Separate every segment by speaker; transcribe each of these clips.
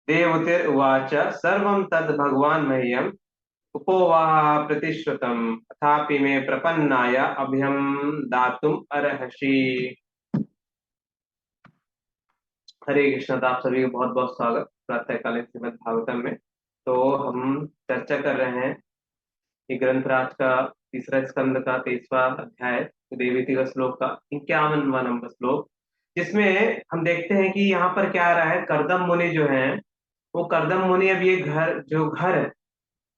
Speaker 1: देवतेर्वाच सर्वं तद् भगवान् मह्यम् उपोवाह प्रतिश्रुतम् अथापि मे प्रपन्नाय अभयं दातुम् अर्हसि। हरे कृष्ण। तो आप सभी को बहुत बहुत स्वागत प्रातःकालीन श्रीमद् भागवतम में। तो हम चर्चा कर रहे हैं कि ग्रंथराज का तीसरा स्कंद का 23वां अध्याय देवीति का श्लोक का 51वां नंबर श्लोक, जिसमें हम देखते हैं कि यहाँ पर क्या आ रहा है। करदम मुनि जो है, वो करदम मुनि अब ये घर है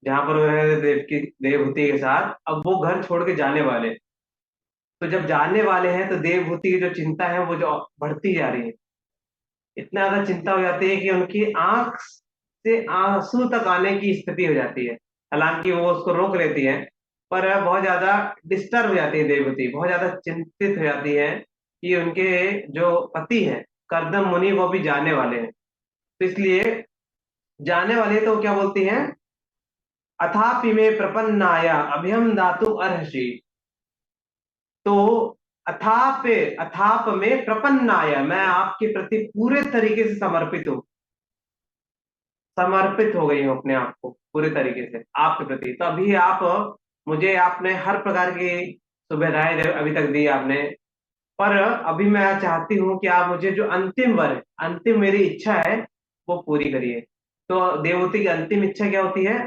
Speaker 1: जहाँ पर वो रह रहे थे देव की देवहूति के साथ, अब वो घर छोड़ के जाने वाले। तो जब जाने वाले हैं तो देवहूति की जो चिंता है वो जो बढ़ती जा रही है, इतना ज्यादा चिंता हो जाती है कि उनकी आंख से आंसू तक आने की स्थिति हो जाती है। हालांकि वो उसको रोक लेती है, पर बहुत ज्यादा डिस्टर्ब हो जाती है देवहूति, बहुत ज्यादा चिंतित हो जाती है कि उनके जो पति हैं करदम मुनि वो भी जाने वाले हैं। तो इसलिए जाने वाले तो क्या बोलती हैं, अथापि में प्रपन्नाया अभयम दातु अर्हसि। तो अथाप अथाप में प्रपन्नाया, मैं आपके प्रति पूरे तरीके से समर्पित हो गई हूँ, अपने आप को पूरे तरीके से आपके प्रति। तो अभी आप मुझे आपने हर प्रकार की सुविधाएं अभी तक दी आपने, पर अभी मैं चाहती हूँ कि आप मुझे जो अंतिम वर है, अंतिम मेरी इच्छा है वो पूरी करिए। तो देवहूति की अंतिम इच्छा क्या होती है,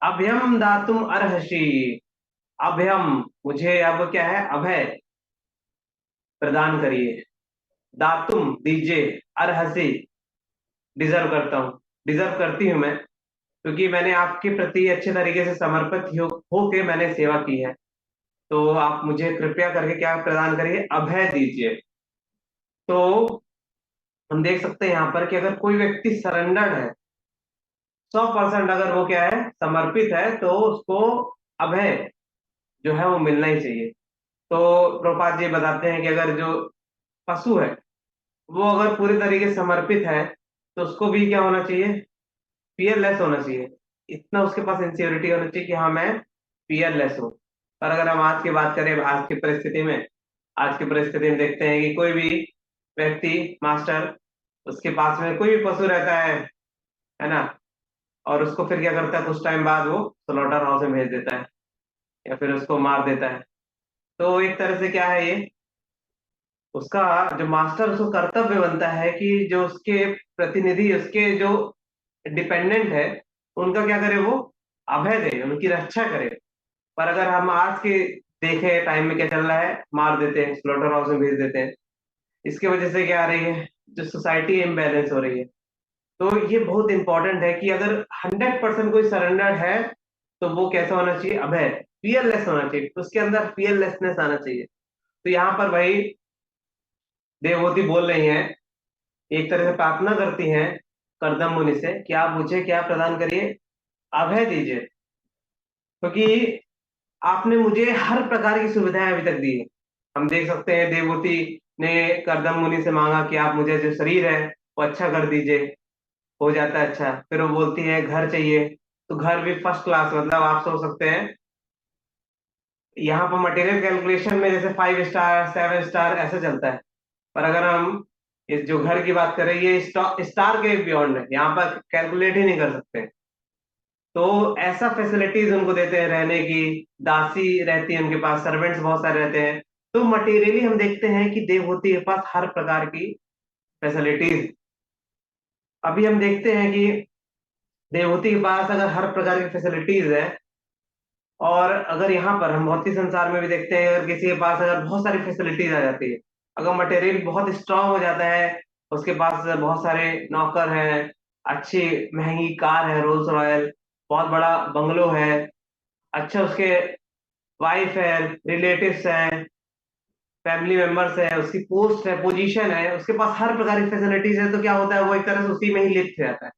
Speaker 1: अभयम दातुम अर्हसि। अभयम, मुझे अब क्या है, अभय प्रदान करिए। दातुम, दीजिए। अर्हसि, डिजर्व करता हूँ, डिजर्व करती हूँ मैं, क्योंकि मैंने आपके प्रति अच्छे तरीके से समर्पित हो के मैंने सेवा की है। तो आप मुझे कृपया करके क्या प्रदान करिए, अभय दीजिए। तो हम देख सकते हैं यहाँ पर कि अगर कोई व्यक्ति सरेंडर्ड है, 100% अगर वो क्या है, समर्पित है, तो उसको अभय जो है वो मिलना ही चाहिए। तो प्रभुपाद जी बताते हैं कि अगर जो पशु है वो अगर पूरे तरीके से समर्पित है, तो उसको भी क्या होना चाहिए, फियरलेस होना चाहिए। इतना उसके पास इंसियोरिटी होना चाहिए कि हाँ मैं फियरलेस हूँ। पर अगर हम आज की बात करें, आज की परिस्थिति में देखते हैं कि कोई भी व्यक्ति, मास्टर, उसके पास में कोई भी पशु रहता है ना, और उसको फिर क्या करता है, कुछ टाइम बाद वो स्लॉटर हाउस में भेज देता है या फिर उसको मार देता है। तो एक तरह से क्या है ये, उसका जो मास्टर, उसको कर्तव्य बनता है कि जो उसके प्रतिनिधि, उसके जो डिपेंडेंट है, उनका क्या करे, वो अभय दे, उनकी रक्षा करे। पर अगर हम आज के देखें टाइम में क्या चल रहा है, मार देते हैं, स्लॉटर हाउस में भेज देते हैं। इसकी वजह से क्या आ रही है, जो सोसाइटी इम्बैलेंस हो रही है। तो ये बहुत इंपॉर्टेंट है कि अगर 100% कोई सरेंडर है, तो वो कैसा होना चाहिए, अभय, फियरलेस होना चाहिए, तो उसके अंदर फियरलेसनेस आना चाहिए। तो यहाँ पर भाई देवहूति बोल रही हैं, एक तरह से प्रार्थना करती हैं करदम मुनि से कि आप मुझे क्या प्रदान करिए, अभय दीजिए। क्योंकि आपने मुझे हर प्रकार की सुविधाएं अभी तक दी है। हम देख सकते हैं देवहूति ने करदम मुनि से मांगा कि आप मुझे जो शरीर है वो अच्छा कर दीजिए, हो जाता है अच्छा। फिर वो बोलती है घर चाहिए, तो घर भी फर्स्ट क्लास, मतलब आप सोच सकते हैं यहाँ पर मटेरियल कैलकुलेशन में जैसे 5 स्टार 7 स्टार ऐसा चलता है। पर अगर हम इस जो घर की बात करें, ये स्टार के बियॉन्ड है, यहाँ पर कैलकुलेट ही नहीं कर सकते। तो ऐसा फैसिलिटीज उनको देते हैं रहने की, दासी रहती है उनके पास, सर्वेंट्स बहुत सारे रहते हैं। तो मटेरियली हम देखते हैं कि देवहूति के पास हर प्रकार की फैसिलिटीज। अभी हम देखते हैं कि देवहूति के पास अगर हर प्रकार की फैसिलिटीज है, और अगर यहाँ पर हम भौतिक संसार में भी देखते हैं, अगर किसी के पास अगर बहुत सारी फैसिलिटीज आ जाती है, अगर मटेरियल बहुत स्ट्रांग हो जाता है, उसके पास बहुत सारे नौकर हैं, अच्छी महंगी कार है, रोल्स रॉयल, बहुत बड़ा बंगलो है, अच्छा उसके वाइफ है, रिलेटिव्स हैं, फैमिली मेंबर्स है, उसकी पोस्ट है, पोजीशन है, उसके पास हर प्रकार की फैसिलिटीज है, तो क्या होता है, वो एक तरह से उसी में ही लिप्त हो जाता है।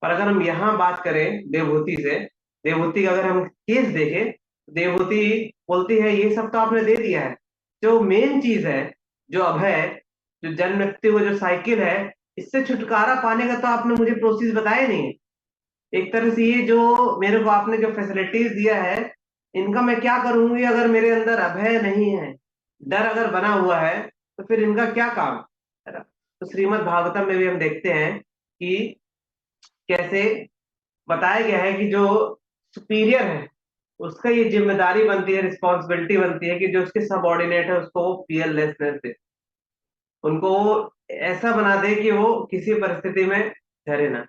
Speaker 1: पर अगर हम यहाँ बात करें देवहूति से, देवहूति का अगर हम केस देखें, देवहूति बोलती है ये सब तो आपने दे दिया है, जो मेन चीज है, जो अभय, जो जन्म मृत्यु का जो साइकिल है, इससे छुटकारा पाने का तो आपने मुझे प्रोसेस बताया नहीं है। एक तरह से ये जो मेरे को आपने जो फैसिलिटीज दिया है, इनका मैं क्या करूंगी अगर मेरे अंदर अभय नहीं है, डर अगर बना हुआ है, तो फिर इनका क्या काम, है ना। तो श्रीमद् भागवतम में भी हम देखते हैं कि कैसे बताया गया है कि जो सुपीरियर है उसका ये जिम्मेदारी बनती है, रिस्पॉन्सिबिलिटी बनती है कि जो उसके सबऑर्डिनेट है उसको वो फियरलेसनेस दे, उनको वो ऐसा बना दे कि वो किसी परिस्थिति में डरे ना।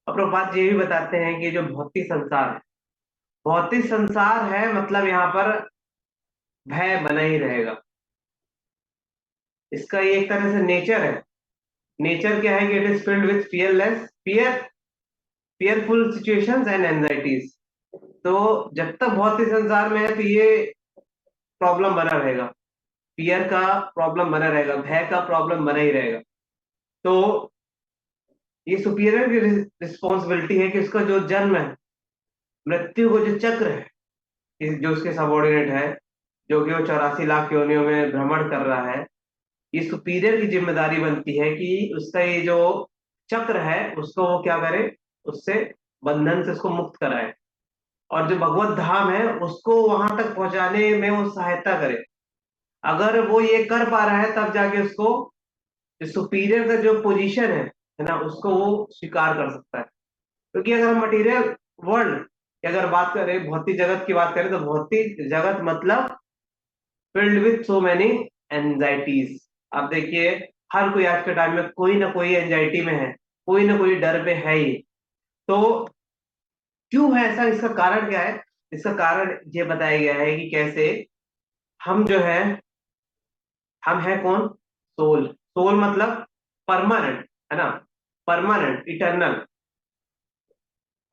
Speaker 1: और प्रभुपाद ये भी बताते हैं कि जो भौतिक संसार है, भौतिक संसार है मतलब यहाँ पर भय बना ही रहेगा। इसका ये एक तरह से नेचर है। नेचर क्या है कि it is filled with fearful situations and anxieties. तो जब तक भौतिक संसार में है तो ये प्रॉब्लम बना रहेगा, फियर का प्रॉब्लम बना रहेगा, भय का प्रॉब्लम बना ही रहेगा। तो ये सुपीरियर की रिस्पॉन्सिबिलिटी है कि उसका जो जन्म है, मृत्यु को जो चक्र है, जो उसके सबऑर्डिनेट है, जो कि वो 84 लाख योनियों में भ्रमण कर रहा है, ये सुपीरियर की जिम्मेदारी बनती है कि उसका ये जो चक्र है उसको वो क्या करे, उससे बंधन से उसको मुक्त कराए, और जो भगवत धाम है उसको वहां तक पहुंचाने में वो सहायता करे। अगर वो ये कर पा रहा है तब जाके उसको जो सुपीरियर का जो पोजीशन है ना, उसको वो स्वीकार कर सकता है। क्योंकि अगर हम मटेरियल वर्ल्ड की अगर बात करें, भौतिक जगत की बात करें, तो भौतिक जगत मतलब filled with so many anxieties. आप देखिए, हर कोई आज के टाइम में कोई ना कोई एंजाइटी में है, कोई ना कोई डर पे है ही। तो क्यों है ऐसा, इसका कारण क्या है? इसका कारण ये बताया गया है कि कैसे हम जो है, हम है कौन? सोल। सोल मतलब परमानेंट, है ना, परमानेंट, इटर्नल।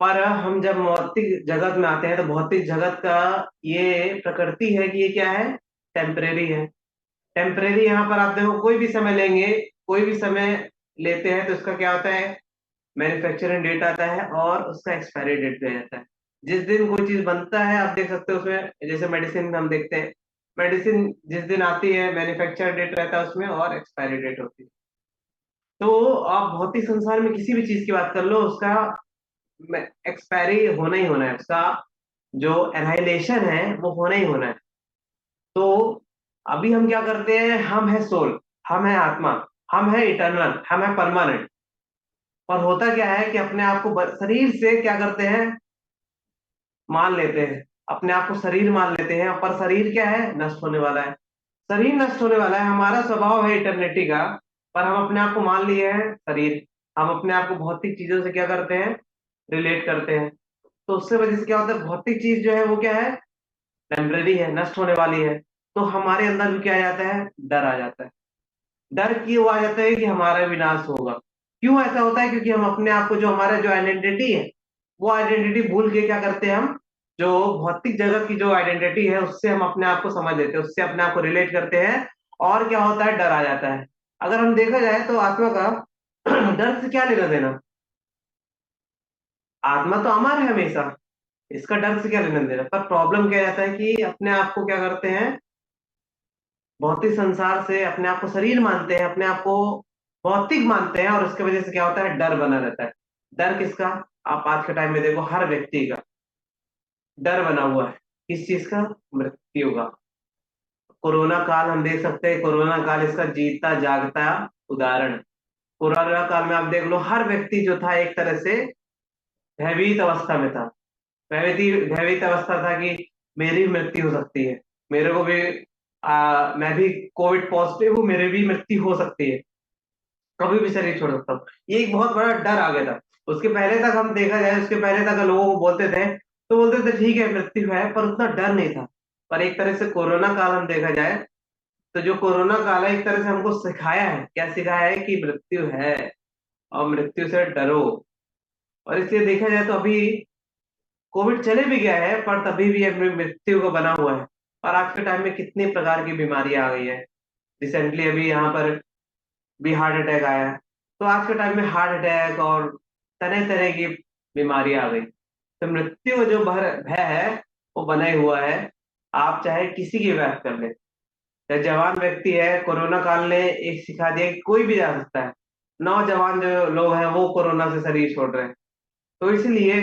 Speaker 1: पर हम जब भौतिक जगत में आते हैं तो भौतिक जगत का ये प्रकृति है कि ये क्या है? टेम्परेरी है। टेम्परेरी यहाँ पर आप देखो, कोई भी समय लेंगे, कोई भी समय लेते हैं तो उसका क्या होता है? मैन्युफैक्चरिंग डेट आता है और उसका एक्सपायरी डेट भी आ जाता है। जिस दिन कोई चीज बनता है आप देख सकते हो उसमें, जैसे मेडिसिन में हम देखते हैं, मेडिसिन जिस दिन आती है मैन्युफैक्चर डेट रहता है उसमें और एक्सपायरी डेट होती है। तो आप भौतिक संसार में किसी भी चीज की बात कर लो, उसका एक्सपायरी होना ही होना है, उसका जो एनाहिलेशन है वो होना ही होना है। तो अभी हम क्या करते हैं? हम है सोल, हम है आत्मा, हम है इटर्नल, हम है परमानेंट। और होता क्या है कि अपने आप को शरीर से क्या करते हैं? मान लेते हैं, अपने आप को शरीर मान लेते हैं, पर शरीर क्या है? नष्ट होने वाला है। शरीर नष्ट होने वाला है, हमारा स्वभाव है इटर्निटी का, पर हम अपने आप को मान लिए हैं शरीर। हम अपने आप को भौतिक चीजों से क्या करते हैं? रिलेट करते हैं। तो उससे वजह से क्या होता है? भौतिक चीज जो है वो क्या है? टेम्परेरी है, नष्ट होने वाली है। तो हमारे अंदर भी क्या आ जाता है? डर आ जाता है। डर क्यों आ जाता है? कि हमारा विनाश होगा। क्यों ऐसा होता है? क्योंकि हम अपने आप को, जो हमारा जो आइडेंटिटी है, वो आइडेंटिटी भूल के क्या करते हैं हम? जो भौतिक जगत की जो आइडेंटिटी है उससे हम अपने आप को समझ लेते हैं, उससे अपने आप को रिलेट करते हैं। और क्या होता है? डर आ जाता है। अगर हम देखा जाए तो आत्मा का डर से क्या लेना देना? आत्मा तो अमर है हमेशा, इसका डर से क्या लेना देना? पर प्रॉब्लम क्या जाता है कि अपने आप को क्या करते हैं? भौतिक संसार से अपने आप को शरीर मानते हैं, अपने आप को भौतिक मानते हैं, और उसकी वजह से क्या होता है? डर बना रहता है। डर किसका? आप आज के टाइम में देखो, हर व्यक्ति का डर बना हुआ है। किस चीज का? मृत्यु का। कोरोना काल हम देख सकते हैं, कोरोना काल इसका जीता जागता उदाहरण है। कोरोना काल में आप देख लो, हर व्यक्ति जो था एक तरह से भयभीत अवस्था में था। भयभीत भयभीत अवस्था था कि मेरी मृत्यु हो सकती है, मेरे को भी मैं भी कोविड पॉजिटिव हूँ, मेरे भी मृत्यु हो सकती है, कभी भी शरीर छोड़ सकता हूँ। ये एक बहुत बड़ा डर आ गया था। उसके पहले तक हम देखा जाए, उसके पहले तक लोगों को बोलते थे तो बोलते थे ठीक है मृत्यु है, पर उतना डर नहीं था। पर एक तरह से कोरोना काल हम देखा जाए, तो जो कोरोना काल है एक तरह से हमको सिखाया है, क्या सिखाया है? कि मृत्यु है और मृत्यु से डरो। और इसलिए देखा जाए तो अभी कोविड चले भी गया है, पर तभी भी अभी मृत्यु का बना हुआ है। और आज के टाइम में कितनी प्रकार की बीमारियां आ गई है। रिसेंटली अभी यहाँ पर भी हार्ट अटैक आया है। तो आज के टाइम में हार्ट अटैक और तरह तरह की बीमारी आ गई। तो मृत्यु का जो भय है वो बना ही हुआ है। आप चाहे किसी की बात कर ले, चाहे जवान व्यक्ति है, कोरोना काल ने एक सिखा दिया कि कोई भी जा सकता है। नौजवान जो लोग हैं वो कोरोना से शरीर छोड़ रहे हैं। तो इसलिए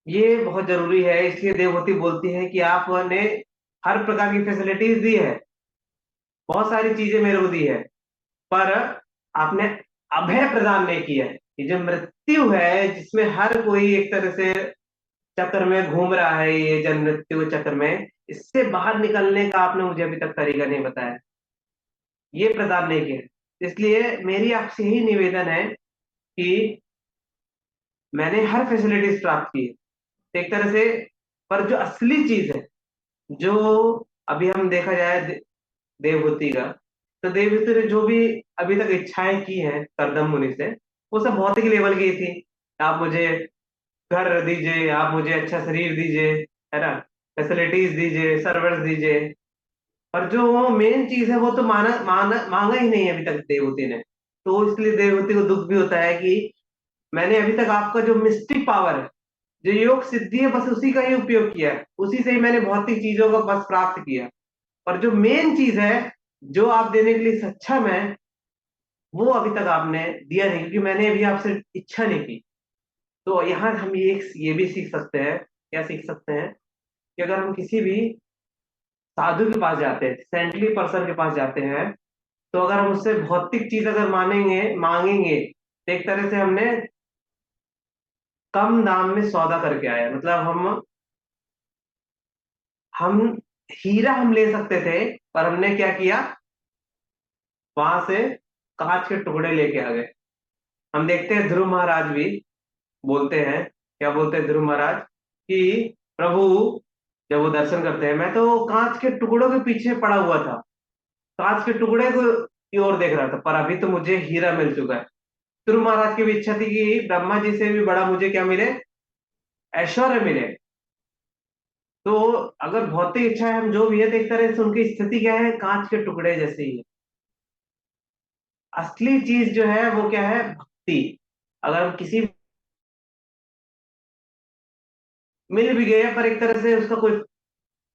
Speaker 1: ये बहुत जरूरी है। इसलिए देवभूति बोलती है कि आपने हर प्रकार की फैसिलिटीज दी है, बहुत सारी चीजें मेरे को दी है, पर आपने अभय प्रदान नहीं किया है। ये जो मृत्यु है जिसमें हर कोई एक तरह से चक्र में घूम रहा है, ये जन्म मृत्यु के चक्र में, इससे बाहर निकलने का आपने मुझे अभी तक तरीका नहीं बताया, ये प्रदान नहीं किया। इसलिए मेरी आपसे यही निवेदन है कि मैंने हर फैसिलिटीज प्राप्त की है एक तरह से, पर जो असली चीज है, जो अभी हम देखा जाए देवहूति का, तो देवहूति ने जो भी अभी तक इच्छाएं की हैं करदम मुनि से, वो सब भौतिक लेवल की थी। आप मुझे घर दीजिए, आप मुझे अच्छा शरीर दीजिए, है ना, फैसिलिटीज दीजिए, सर्वर्स दीजिए, पर जो मेन चीज है वो तो माना माना मांगा ही नहीं है अभी तक देवहूति ने। तो इसलिए देवहूति को दुख भी होता है कि मैंने अभी तक आपका जो मिस्टिक पावर है, जो योग सिद्धि है, बस उसी का ही उपयोग किया है, उसी से ही मैंने भौतिक चीजों का बस प्राप्त किया। पर जो मेन चीज है, जो आप देने के लिए सक्षम है, वो अभी तक आपने दिया नहीं, क्योंकि मैंने अभी आपसे इच्छा नहीं की। तो यहाँ हम ये भी सीख सकते हैं, क्या सीख सकते हैं, कि अगर हम किसी भी साधु के पास जाते हैं, सेंटली पर्सन के पास जाते हैं, तो अगर हम उससे भौतिक चीज अगर मांगेंगे, तो एक तरह से हमने कम दाम में सौदा करके आए, मतलब हम हीरा हम ले सकते थे, पर हमने क्या किया, वहां से कांच के टुकड़े लेके आ गए। हम देखते हैं ध्रुव महाराज भी बोलते हैं, क्या बोलते हैं ध्रुव महाराज, कि प्रभु, जब वो दर्शन करते हैं, मैं तो कांच के टुकड़ों के पीछे पड़ा हुआ था, कांच के टुकड़े को की ओर देख रहा था, पर अभी तो मुझे हीरा मिल चुका है। ध्रुव महाराज की भी इच्छा थी कि ब्रह्मा जी से भी बड़ा मुझे क्या मिले, ऐश्वर्य मिले। तो अगर भौतिक इच्छा है, हम जो भी है, तो एक तरह से उनकी स्थिति क्या है, कांच के टुकड़े जैसे ही है। असली चीज जो है वो क्या है, भक्ति। अगर हम किसी मिल भी गए, पर एक तरह से उसका कोई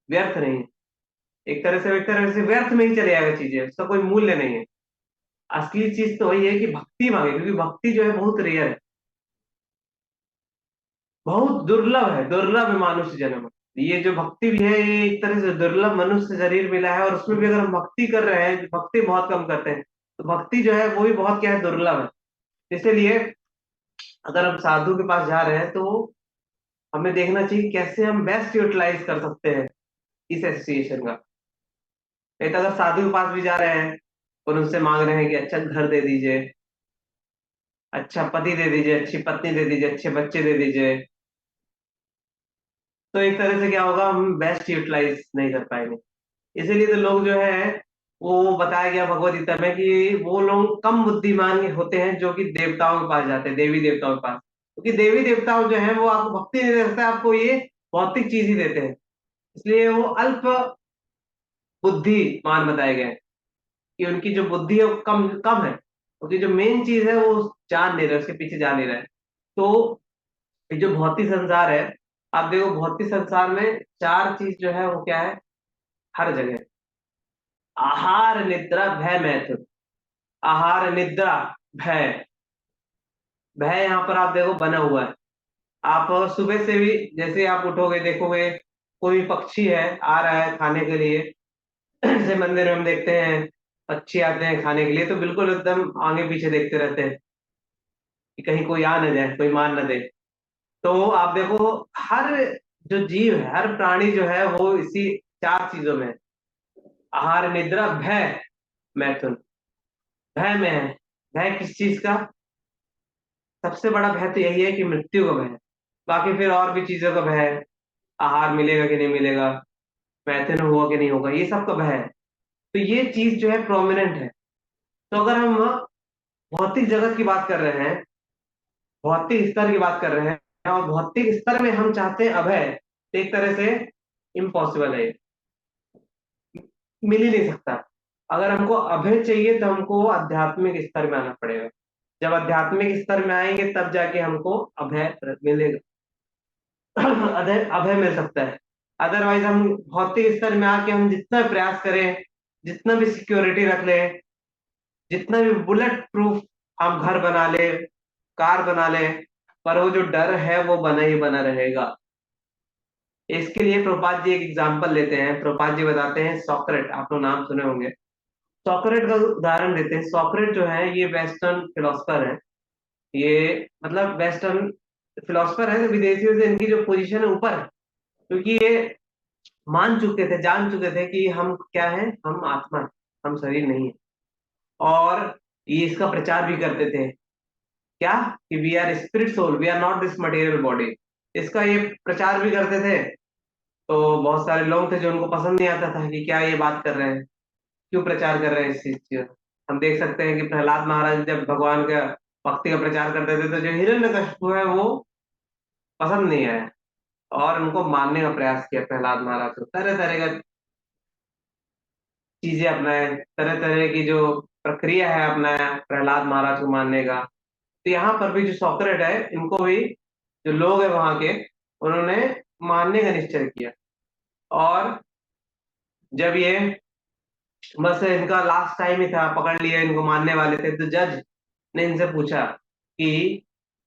Speaker 1: व्यर्थ नहीं है, एक तरह से व्यर्थ में ही चले जाएगा चीजें, उसका कोई मूल्य नहीं है। असली चीज तो वही है कि भक्ति मांगे, क्योंकि भक्ति जो है बहुत रेयर है, बहुत दुर्लभ है, दुर्लभ है मानुष्य जन्म। ये जो भक्ति भी है, ये एक तरह से दुर्लभ मनुष्य शरीर मिला है, और उसमें भी अगर हम भक्ति कर रहे हैं, भक्ति बहुत कम करते हैं, तो भक्ति जो है वो भी बहुत क्या है, दुर्लभ है। इसीलिए अगर हम साधु के पास जा रहे हैं, तो हमें देखना चाहिए कैसे हम बेस्ट यूटिलाइज कर सकते हैं इस एसोसिएशन का। नहीं तो अगर साधु के पास भी जा रहे हैं और उनसे मांग रहे हैं कि अच्छा घर दे दीजिए, अच्छा पति दे दीजिए, अच्छी पत्नी दे दीजिए, अच्छे बच्चे दे दीजिए, तो एक तरह से क्या होगा, हम बेस्ट यूटिलाइज नहीं कर पाएंगे। इसीलिए तो लोग जो है, वो बताया गया भगवत गीता में कि वो लोग कम बुद्धिमान होते हैं जो कि देवताओं के पास जाते हैं, देवी देवताओं के पास, क्योंकि देवी देवताओं जो है वो आपको भक्ति नहीं दे सकते, आपको ये भौतिक चीज ही देते हैं। इसलिए वो अल्प बुद्धिमान बताए गए हैं, कि उनकी जो बुद्धि है वो कम कम है, क्योंकि जो मेन चीज है वो जान नहीं रहे, उसके पीछे जा नहीं रहे। तो ये जो भौतिक संसार है, आप देखो भौतिक संसार में चार चीज जो है वो क्या है, हर जगह, आहार निद्रा भय मैथुन। आहार निद्रा भय, भय यहाँ पर आप देखो बना हुआ है। आप सुबह से भी जैसे आप उठोगे, देखोगे कोई पक्षी है आ रहा है खाने के लिए, जैसे मंदिर में हम देखते हैं पक्षी आते हैं खाने के लिए, तो बिल्कुल एकदम आगे पीछे देखते रहते हैं कि कहीं कोई आ न जाए, कोई मार न दे। तो आप देखो, हर जो जीव है, हर प्राणी जो है वो इसी चार चीजों में है। आहार निद्रा भय मैथुन, भय में है। भय किस चीज का, सबसे बड़ा भय तो यही है कि मृत्यु का भय है। बाकी फिर और भी चीजों का भय है, आहार मिलेगा कि नहीं मिलेगा, मैथुन हुआ कि नहीं होगा, ये सब का भय है। तो ये चीज जो है प्रोमिनेंट है। तो अगर हम भौतिक जगत की बात कर रहे हैं, भौतिक स्तर की बात कर रहे हैं, और भौतिक स्तर में हम चाहते हैं अभय, तो एक तरह से इम्पॉसिबल है, मिल ही नहीं सकता। अगर हमको अभय चाहिए तो हमको आध्यात्मिक स्तर में आना पड़ेगा। जब आध्यात्मिक स्तर में आएंगे तब जाके हमको अभय मिलेगा, अभय अभय मिल सकता है। अदरवाइज हम भौतिक स्तर में आके हम जितना प्रयास करें, जितना भी सिक्योरिटी रख लें, जितना भी बुलेट प्रूफ हम घर बना ले, कार बना ले, पर वो जो डर है वो बना ही बना रहेगा। इसके लिए प्रभुपाद जी एक एग्जांपल लेते हैं। प्रभुपाद जी बताते हैं, सॉक्रेट, आप लोग नाम सुने होंगे, सॉक्रेट का उदाहरण देते हैं। सॉक्रेट जो है ये वेस्टर्न फिलोसफर है, ये मतलब वेस्टर्न फिलोसफर है, विदेशियों से इनकी जो पोजीशन है ऊपर है, क्योंकि ये मान चुके थे, जान चुके थे कि हम क्या हैं, हम आत्मा हैं, हम शरीर नहीं है। और ये इसका प्रचार भी करते थे, क्या, कि we are spirit soul, we are not this material body. इसका ये प्रचार भी करते थे। तो बहुत सारे लोग थे जो उनको पसंद नहीं आता था कि क्या ये बात कर रहे हैं, क्यों प्रचार कर रहे हैं इस चीज की। हम देख सकते हैं कि प्रहलाद महाराज जब भगवान का भक्ति का प्रचार करते थे तो जो हिरण्यकशिपु है वो पसंद नहीं आया, और उनको मारने का प्रयास किया प्रहलाद महाराज को। तरह तरह का चीजें अपनाए, तरह तरह की जो प्रक्रिया है अपनाया प्रहलाद महाराज को मारने का। तो यहाँ पर भी जो सॉक्रेट है, इनको भी जो लोग है वहां के, उन्होंने मारने का निश्चय किया। और जब ये बस इनका लास्ट टाइम ही था, पकड़ लिया, इनको मारने वाले थे, तो जज ने इनसे पूछा कि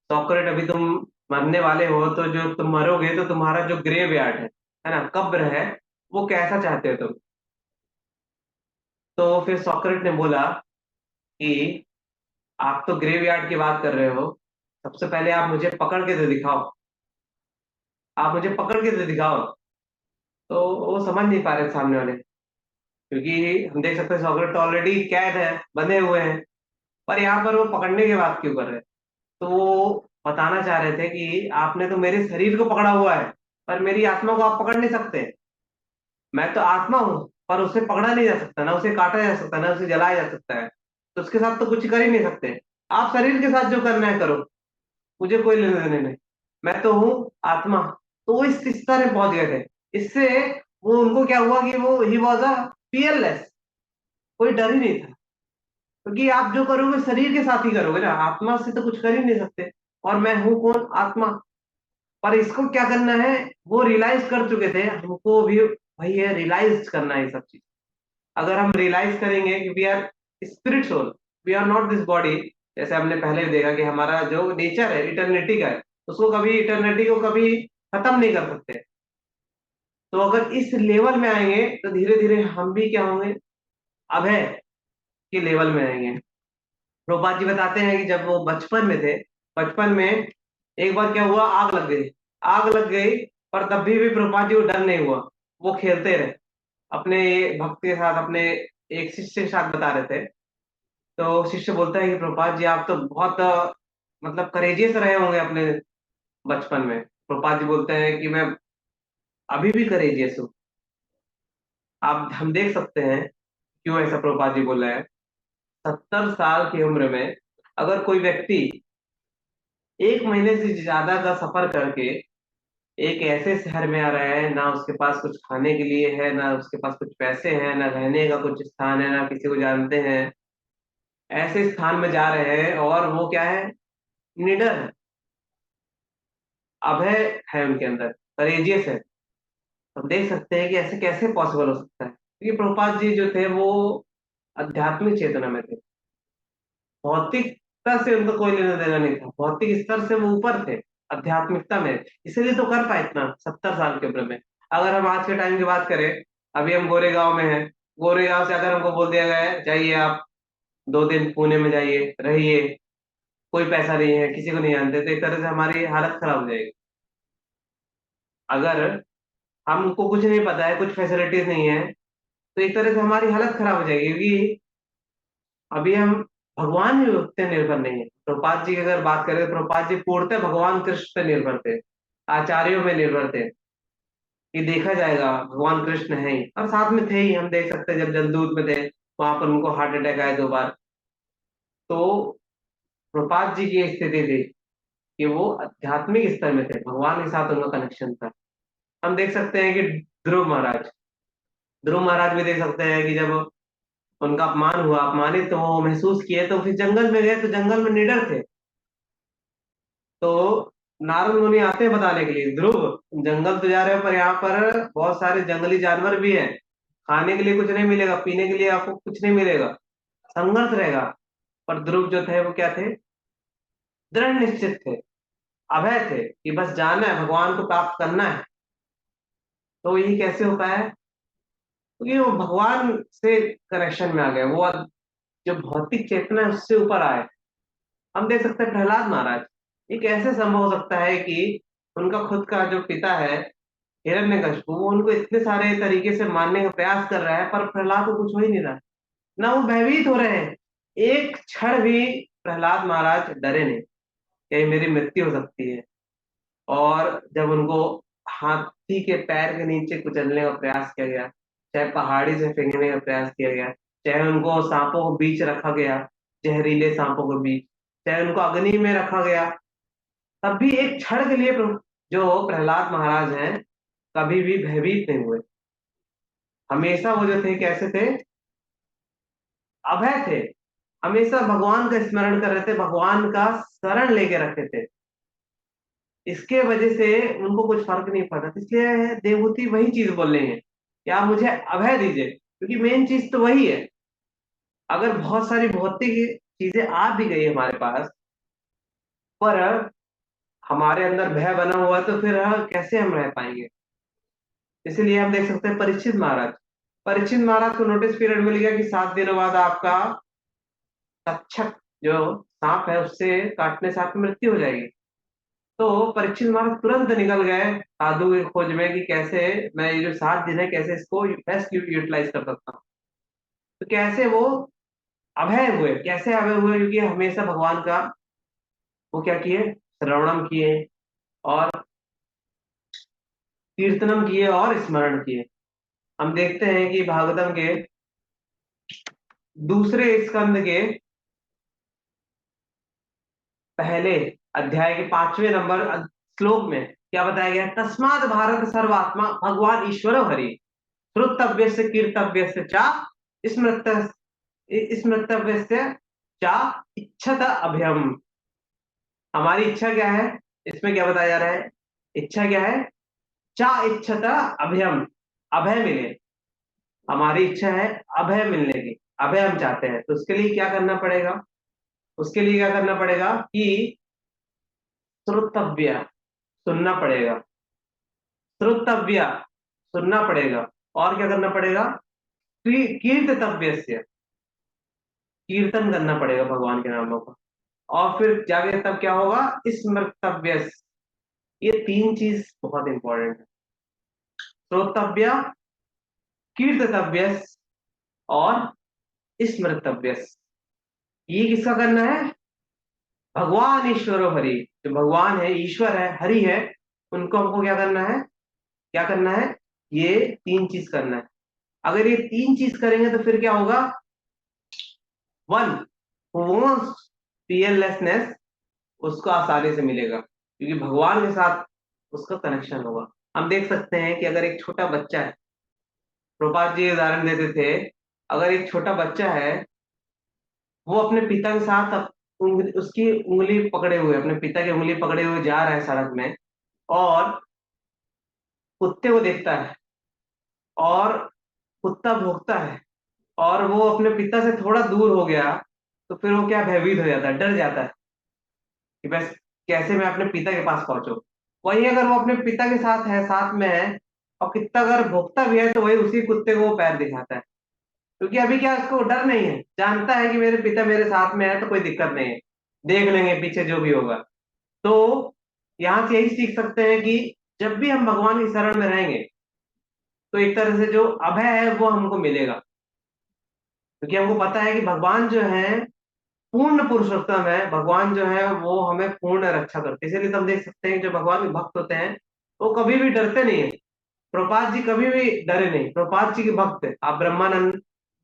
Speaker 1: सॉक्रेट अभी तुम मरने वाले हो, तो जो तुम मरोगे तो तुम्हारा जो ग्रेव यार्ड है ना, कब्र है, वो कैसा चाहते हो तुम। तो फिर सॉक्रेट ने बोला कि आप तो ग्रेव यार्ड की बात कर रहे हो, सबसे पहले आप मुझे पकड़ के तो दिखाओ, आप मुझे पकड़ के तो दिखाओ। तो वो समझ नहीं पा रहे सामने वाले, क्योंकि हम देख सकते हैं सॉक्रेट तो ऑलरेडी कैद है, बंधे हुए हैं, पर यहाँ पर वो पकड़ने की बात क्यों कर रहे हैं। तो वो बताना चाह रहे थे कि आपने तो मेरे शरीर को पकड़ा हुआ है, पर मेरी आत्मा को आप पकड़ नहीं सकते। मैं तो आत्मा हूं, पर उसे पकड़ा नहीं जा सकता, ना उसे काटा जा सकता, ना उसे जलाया जा सकता है, तो उसके साथ तो कुछ कर ही नहीं सकते। आप शरीर के साथ जो करना है करो, मुझे कोई लेने देने नहीं, मैं तो हूँ आत्मा। तो वो इस स्तर में पहुंच गए थे। इससे वो उनको क्या हुआ कि वो ही वॉज अ फियरलेस, कोई डर ही नहीं था, क्योंकि आप जो करोगे शरीर के साथ ही करोगे ना, आत्मा से तो कुछ कर ही नहीं सकते। और मैं हूं कौन, आत्मा। पर इसको क्या करना है, वो रियलाइज कर चुके थे, हमको भी भाई ये रियलाइज करना है ये सब चीज। अगर हम रियलाइज करेंगे कि we are spirit soul, we are not this body, जैसे हमने पहले भी देखा कि हमारा जो नेचर है इटर्निटी का है, उसको कभी, इटर्निटी को कभी खत्म नहीं कर सकते। तो अगर इस लेवल में आएंगे तो धीरे धीरे हम भी क्या होंगे, अभय के लेवल में आएंगे। प्रभुपाद जी बताते हैं कि जब वो बचपन में थे, बचपन में एक बार क्या हुआ, आग लग गई। आग लग गई, पर तब भी प्रभुपाद जी को डर नहीं हुआ, वो खेलते रहे अपने भक्त के साथ, अपने एक शिष्य के साथ बता रहे थे। तो शिष्य बोलता है कि प्रभुपाद जी आप तो बहुत मतलब करेजियस रहे होंगे अपने बचपन में। प्रभुपाद जी बोलते हैं कि मैं अभी भी करेजियस हूँ। आप, हम देख सकते हैं क्यों ऐसा प्रभुपाद जी बोल रहे हैं। 70 साल की उम्र में अगर कोई व्यक्ति 1 महीने से ज्यादा का सफर करके एक ऐसे शहर में आ रहा है, ना उसके पास कुछ खाने के लिए है, ना उसके पास कुछ पैसे हैं, ना रहने का कुछ स्थान है, ना किसी को जानते हैं, ऐसे स्थान में जा रहे हैं, और वो क्या है, निडर है, अभय है उनके अंदर, करेजियस है। तो देख सकते हैं कि ऐसे कैसे पॉसिबल हो सकता है, क्योंकि प्रभुपाद जी जो थे वो आध्यात्मिक चेतना में थे। भौतिकता से उनका कोई लेना देना नहीं था, भौतिक स्तर से वो ऊपर थे, आध्यात्मिकता में, इसलिए तो कर पाए इतना 70 साल की उम्र में। अगर हम आज के टाइम की बात करें, अभी हम गोरेगांव में हैं, गोरेगांव से अगर हमको बोल दिया गया है जाइए आप 2 दिन पुणे में जाइए रहिए, कोई पैसा नहीं है, किसी को नहीं जानते, तो एक तरह से हमारी हालत खराब हो जाएगी। अगर हमको कुछ नहीं पता है, कुछ फैसिलिटीज नहीं है, तो एक तरह से हमारी हालत खराब हो जाएगी, क्योंकि अभी हम भगवान पे निर्भर नहीं है। प्रभुपाद जी की अगर बात करें तो प्रभुपाद जी पूर्णतः भगवान कृष्ण पे निर्भर थे, आचार्यों में निर्भर थे, कि देखा जाएगा भगवान कृष्ण है ही, और साथ में थे ही। हम देख सकते हैं जब जलदूत में थे, वहां पर उनको हार्ट अटैक आया 2 बार। तो प्रभुपाद जी की स्थिति थी कि वो आध्यात्मिक स्तर में थे, भगवान के साथ उनका कनेक्शन था। हम देख सकते हैं कि ध्रुव महाराज, ध्रुव महाराज भी देख सकते हैं कि जब उनका अपमान हुआ, अपमानित तो वो महसूस किए, तो फिर जंगल में गए, तो जंगल में निडर थे। तो नारद मुनि आते हैं बताने के लिए, ध्रुव जंगल तो जा रहे हो, पर यहाँ पर बहुत सारे जंगली जानवर भी हैं, खाने के लिए कुछ नहीं मिलेगा, पीने के लिए आपको कुछ नहीं मिलेगा, संघर्ष रहेगा। पर ध्रुव जो थे वो क्या थे, दृढ़ निश्चित थे, अभय थे, कि बस जाना है, भगवान को प्राप्त करना है। तो यही कैसे हो पाया है, क्योंकि वो भगवान से कनेक्शन में आ गए, वो जो भौतिक चेतना है उससे ऊपर आए। हम देख सकते हैं प्रहलाद महाराज, ये कैसे संभव हो सकता है कि उनका खुद का जो पिता है हिरण्यकशिपु, वो उनको इतने सारे तरीके से मारने का प्रयास कर रहा है, पर प्रहलाद को कुछ हो ही नहीं रहा, ना वो भयभीत हो रहे हैं। एक क्षण भी प्रहलाद महाराज डरे नहीं, कहीं मेरी मृत्यु हो सकती है। और जब उनको हाथी के पैर के नीचे कुचलने का प्रयास किया गया, चाहे पहाड़ी से फेंकने का प्रयास किया गया, चाहे उनको सांपों को बीच रखा गया, जहरीले सांपों के बीच, चाहे उनको अग्नि में रखा गया, तब भी एक क्षण के लिए जो प्रहलाद महाराज हैं कभी भी भयभीत नहीं हुए। हमेशा वो जो थे कैसे थे, अभय थे, हमेशा भगवान का स्मरण कर रहे थे, भगवान का शरण लेके रखे थे। इसके वजह से उनको कुछ फर्क नहीं पड़ा, इसलिए देवहूति वही चीज बोल रही है कि आप मुझे अभय दीजिए, क्योंकि मेन चीज तो वही है। अगर बहुत सारी भौतिक चीजें आ भी गई हमारे पास, पर हमारे अंदर भय बना हुआ है, तो फिर कैसे हम रह पाएंगे। इसीलिए हम देख सकते हैं परीक्षित महाराज को नोटिस पीरियड मिल गया कि 7 दिनों बाद आपका तक्षक जो सांप है उससे काटने से आपकी मृत्यु हो जाएगी। तो परीक्षित महाराज तुरंत निकल गए साधु की खोज में कि कैसे मैं ये जो 7 दिन है कैसे इसको बेस्ट यूटिलाइज कर सकता हूँ। तो कैसे वो अभय हुए, कैसे अभय हुए, क्योंकि हमेशा भगवान का वो क्या किए, श्रवणम किए और कीर्तनम किए और स्मरण किए। हम देखते हैं कि भागवतम के दूसरे स्कंद के पहले अध्याय के 5वें नंबर श्लोक में क्या बताया गया, तस्माद भारत सर्वात्मा भगवान ईश्वर हरि श्रुतव्य से कीर्तव्य से चा स्मृत स्मृतव्य से चा इच्छत अभयम। हमारी इच्छा क्या है, इसमें क्या बताया जा रहा है, इच्छा क्या है, चा इच्छत अभयम, अभय मिले। हमारी इच्छा है अभय मिलने की, अभय हम चाहते हैं, तो उसके लिए क्या करना पड़ेगा, उसके लिए क्या करना पड़ेगा कि श्रोतव्य, सुनना पड़ेगा, श्रोतव्य, सुनना पड़ेगा, और क्या करना पड़ेगा, कीर्तव्य से, कीर्तन करना पड़ेगा भगवान के नामों का, और फिर जाके तब क्या होगा, स्मृतव्य। ये 3 चीज बहुत इंपॉर्टेंट है, श्रोतव्य, कीर्तव्य और स्मृतव्य। ये किसका करना है, भगवान ईश्वर हरि, जो भगवान है, ईश्वर है, हरि है, उनको हमको क्या करना है, क्या करना है, ये 3 चीज करना है। अगर ये 3 चीज करेंगे तो फिर क्या होगा, वन पीयरलेसनेस उसको आसानी से मिलेगा, क्योंकि भगवान के साथ उसका कनेक्शन होगा। हम देख सकते हैं कि अगर एक छोटा बच्चा है, प्रभुपाद जी उदाहरण देते थे, अगर एक छोटा बच्चा है, वो अपने पिता के साथ उसकी उंगली पकड़े हुए, अपने पिता की उंगली पकड़े हुए जा रहा है सड़क में, और कुत्ते को देखता है, और कुत्ता भौंकता है, और वो अपने पिता से थोड़ा दूर हो गया, तो फिर वो क्या, भयभीत हो जाता है, डर जाता है कि बस कैसे मैं अपने पिता के पास पहुंचूं। वही अगर वो अपने पिता के साथ है, साथ में है, और कुत्ता अगर भौंकता भी है, तो वही उसी कुत्ते को वो पैर दिखाता है, क्योंकि अभी क्या, उसको डर नहीं है, जानता है कि मेरे पिता मेरे साथ में है, तो कोई दिक्कत नहीं है, देख लेंगे पीछे जो भी होगा। तो यहाँ से यही सीख सकते हैं कि जब भी हम भगवान की शरण में रहेंगे, तो एक तरह से जो अभय है वो हमको मिलेगा, क्योंकि हमको पता है कि भगवान जो है पूर्ण पुरुषोत्तम है, भगवान जो है वो हमें पूर्ण रक्षा करते हैं। इसीलिए तो हम देख सकते हैं जो भगवान के भक्त होते हैं वो कभी भी डरते नहीं है। प्रभुपाद जी कभी भी डरे नहीं, प्रभुपाद जी के भक्त थे। आप ब्रह्मानंद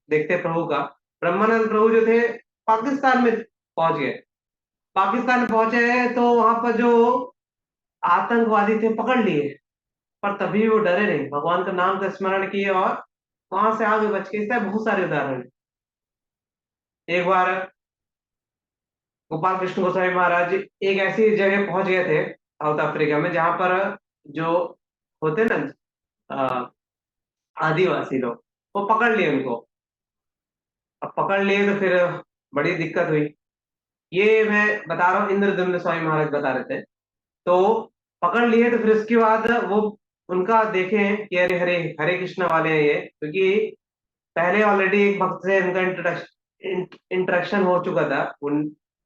Speaker 1: देखते हैं प्रभु का, ब्रह्मानंद प्रभु जो थे पाकिस्तान में पहुंच गए, पाकिस्तान में पहुंचे तो वहां पर जो आतंकवादी थे पकड़ लिए, पर तभी भी वो डरे नहीं, भगवान का नाम का स्मरण किए और वहां से आगे बच के। इससे बहुत सारे उदाहरण हैं। एक बार गोपाल कृष्ण गोस्वामी महाराज एक ऐसी जगह पहुंच गए थे साउथ अफ्रीका में, जहां पर जो होते ना अ, आदिवासी लोग, वो पकड़ लिए उनको। अब पकड़ लिए तो फिर बड़ी दिक्कत हुई। ये मैं बता रहा हूँ, इंद्रदुम्न स्वामी महाराज बता रहे थे। तो पकड़ लिए तो फिर उसके बाद वो उनका देखें कि अरे हरे हरे कृष्ण वाले हैं ये, क्योंकि पहले ऑलरेडी एक भक्त से उनका इंट्रोडक्शन इंटरेक्शन हो चुका था। उन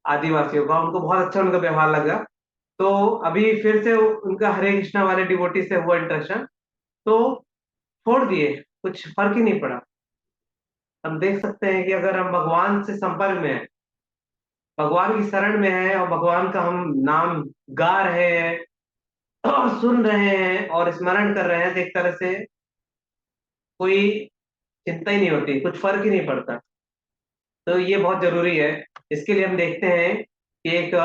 Speaker 1: आदिवासियों का, उनको बहुत अच्छा उनका व्यवहार लगा। तो अभी फिर से उनका हरे कृष्णा वाले डिवोटी से हुआ इंटरेक्शन, तो छोड़ दिए, कुछ फर्क ही नहीं पड़ा। हम देख सकते हैं कि अगर हम भगवान से संपर्क में हैं, भगवान की शरण में हैं और भगवान का हम नाम गा रहे हैं और सुन रहे हैं और स्मरण कर रहे हैं, तो एक तरह से कोई चिंता ही नहीं होती, कुछ फर्क ही नहीं पड़ता। तो ये बहुत जरूरी है। इसके लिए हम देखते हैं कि एक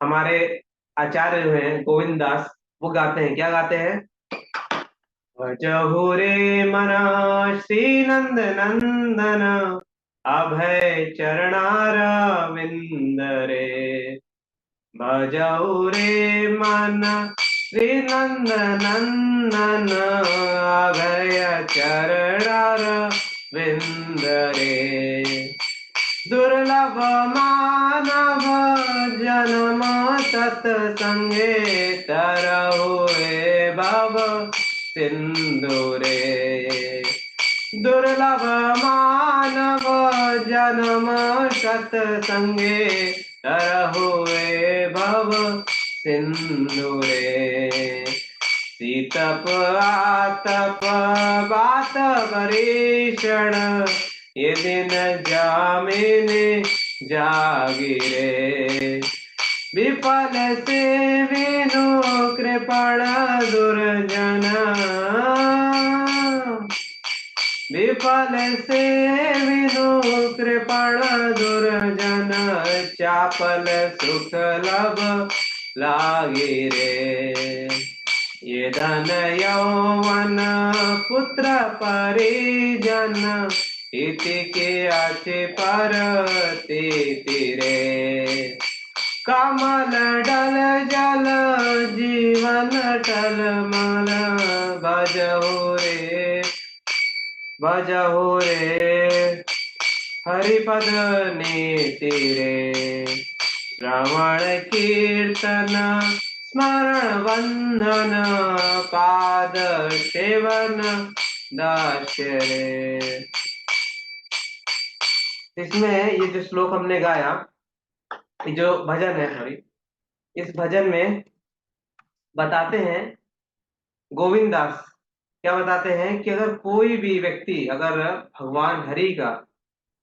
Speaker 1: हमारे आचार्य जो हैं गोविंद दास, वो गाते हैं, क्या गाते हैं? भजहु रे मना श्री नंद नंदन, अभय चरणार विंद रे। भजहु रे मन श्री नंद नंदन, अभय चरणार विंद रे। दुर्लभ मानव जन्म सत्संगे, तरहुए भव सिंधुरे। दुर्लभ मानव जन्म सत्संगे, तरहुए भव सिंधुरे। सीतप आतप बात परीक्षण, ये दिन जामिने जागिरे। विफल से विनु कृपण दुर्जन, विफल से विनु कृपण दुर्जन, चापल सुख लब लागिरे। ये धन यौवन पुत्र परिजन, इति के आचे पर तीरे। कमल डल जल जीवन टलमल, भजहु रे भजहु रे हरिपद नीति रे। श्रवण कीर्तन स्मरण बंधन, पाद सेवन दास्य रे। इसमें ये जो श्लोक हमने गाया, ये जो भजन है, सॉरी, इस भजन में बताते हैं गोविंद दास, क्या बताते हैं कि अगर कोई भी व्यक्ति, अगर भगवान हरि का,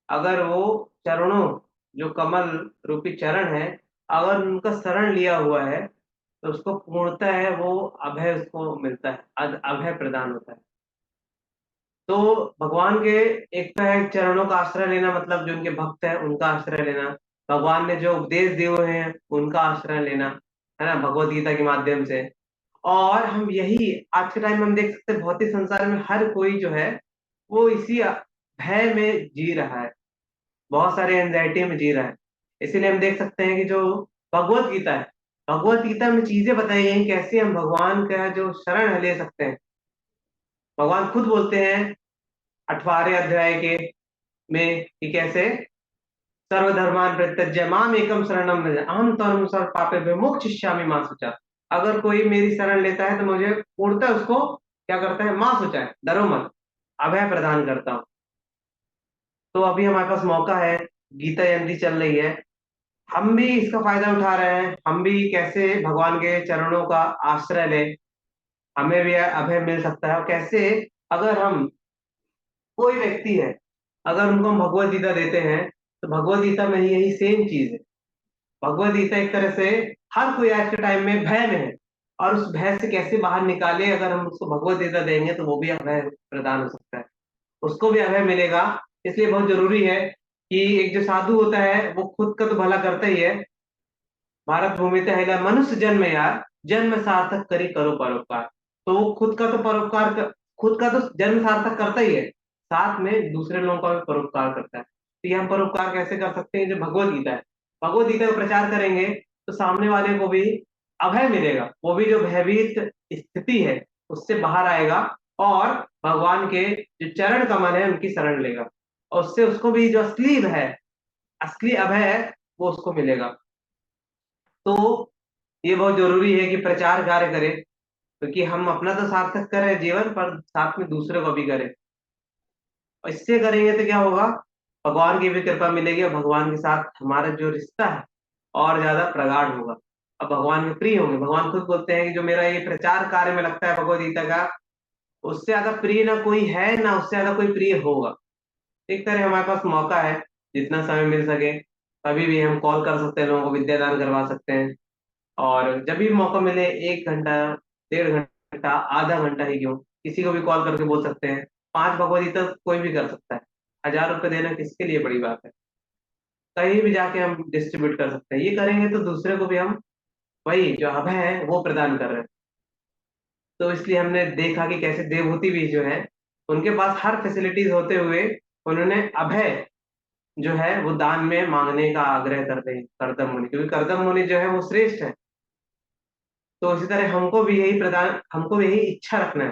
Speaker 1: अगर वो चरणों, जो कमल रूपी चरण है, अगर उनका शरण लिया हुआ है, तो उसको पूर्णतः है वो अभय उसको मिलता है, अभय प्रदान होता है। तो भगवान के एक तो है चरणों का आश्रय लेना, मतलब जो उनके भक्त हैं उनका आश्रय लेना, भगवान ने जो उपदेश दिए हुए हैं उनका आश्रय लेना, है ना, भगवत गीता के माध्यम से। और हम यही आज के टाइम में हम देख सकते हैं, भौतिक संसार में हर कोई जो है वो इसी भय में जी रहा है, बहुत सारे एंजाइटी में जी रहा है। इसीलिए हम देख सकते हैं कि जो भगवत गीता है, भगवत गीता में चीजें बताई गई हैं कैसे हम भगवान का जो शरण है ले सकते हैं। भगवान खुद बोलते हैं 18वें अध्याय के में कि कैसे सर्वधर्मान परित्यज्य माम एकम शरणम व्रज, अहम त्वं सर्व पापे विमुक्तिष्यामि मा शुचा। अगर कोई मेरी शरण लेता है तो मुझे पूर्णतः उसको क्या करता है, मां शुचा है, डरो मत, अभय प्रदान करता हूँ। तो अभी हमारे पास मौका है, गीता जयंती चल रही है, हम भी इसका फायदा उठा रहे हैं, हम भी कैसे भगवान के चरणों का आश्रय ले, हमें भी अभय मिल सकता है। और कैसे, अगर हम, कोई व्यक्ति है, अगर उनको हम भगवत गीता देते हैं, तो भगवत गीता में यही सेम चीज है। भगवत गीता एक तरह से हर कोई आज के टाइम में भय में है, और उस भय से कैसे बाहर निकाले, अगर हम उसको भगवत गीता देंगे तो वो भी अभय प्रदान हो सकता है, उसको भी अभय मिलेगा। इसलिए बहुत जरूरी है कि एक जो साधु होता है वो खुद का तो भला करता ही है, भारत भूमि ते हैला मनुष्य जन्म यार, जन्म सार्थक करी करो परोपकार। तो वो खुद का तो परोपकार खुद का तो जन्म सार्थक करता ही है, साथ में दूसरे लोगों का भी परोपकार करता है। तो ये हम परोपकार कैसे कर सकते हैं? जो भगवत गीता है, भगवत गीता का प्रचार करेंगे तो सामने वाले को भी अभय मिलेगा, वो भी जो भयभीत स्थिति है उससे बाहर आएगा, और भगवान के जो चरण कमल है उनकी शरण लेगा, और उससे उसको भी जो असली है, असली अभय है, वो उसको मिलेगा। तो ये बहुत जरूरी है कि प्रचार कार्य करें, क्योंकि हम अपना तो सार्थक करें जीवन पर, साथ में दूसरे को भी करें। और इससे करेंगे तो क्या होगा, भगवान की भी कृपा मिलेगी, और भगवान के साथ हमारा जो रिश्ता है और ज्यादा प्रगाढ़ होगा। अब भगवान में प्रिय होंगे। भगवान खुद बोलते हैं कि जो मेरा ये प्रचार कार्य में लगता है भगवद गीता का, उससे ज्यादा प्रिय ना कोई है, ना उससे ज्यादा कोई प्रिय होगा। एक तरह हमारे पास मौका है, जितना समय मिल सके कभी भी हम कॉल कर सकते हैं, लोगों को विद्यादान करवा सकते हैं। और जब भी मौका मिले 1 घंटा, 1.5 घंटा, आधा घंटा ही क्यों, किसी को भी कॉल करके बोल सकते हैं। 5 भगवद गीता कोई भी कर सकता है। 1000 रुपये देना किसके लिए बड़ी बात है। कहीं भी जाके हम डिस्ट्रीब्यूट कर सकते हैं। ये करेंगे तो दूसरे को भी हम वही जो अभय है वो प्रदान कर रहे हैं। तो इसलिए हमने देखा कि कैसे देवहूति भी जो है, उनके पास हर फैसिलिटीज होते हुए उन्होंने अभय जो है वो दान में मांगने का आग्रह करते हैं कर्दम मुनि, क्योंकि कर्दम मुनि जो है वो श्रेष्ठ है। तो इसी तरह हमको भी यही इच्छा रखना है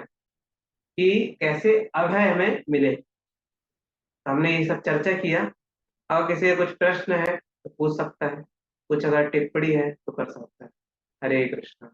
Speaker 1: कि कैसे अभय हमें मिले। हमने ये सब चर्चा किया। अगर किसी का कुछ प्रश्न है तो पूछ सकता है, कुछ अगर टिप्पणी है तो कर सकता है। हरे कृष्णा।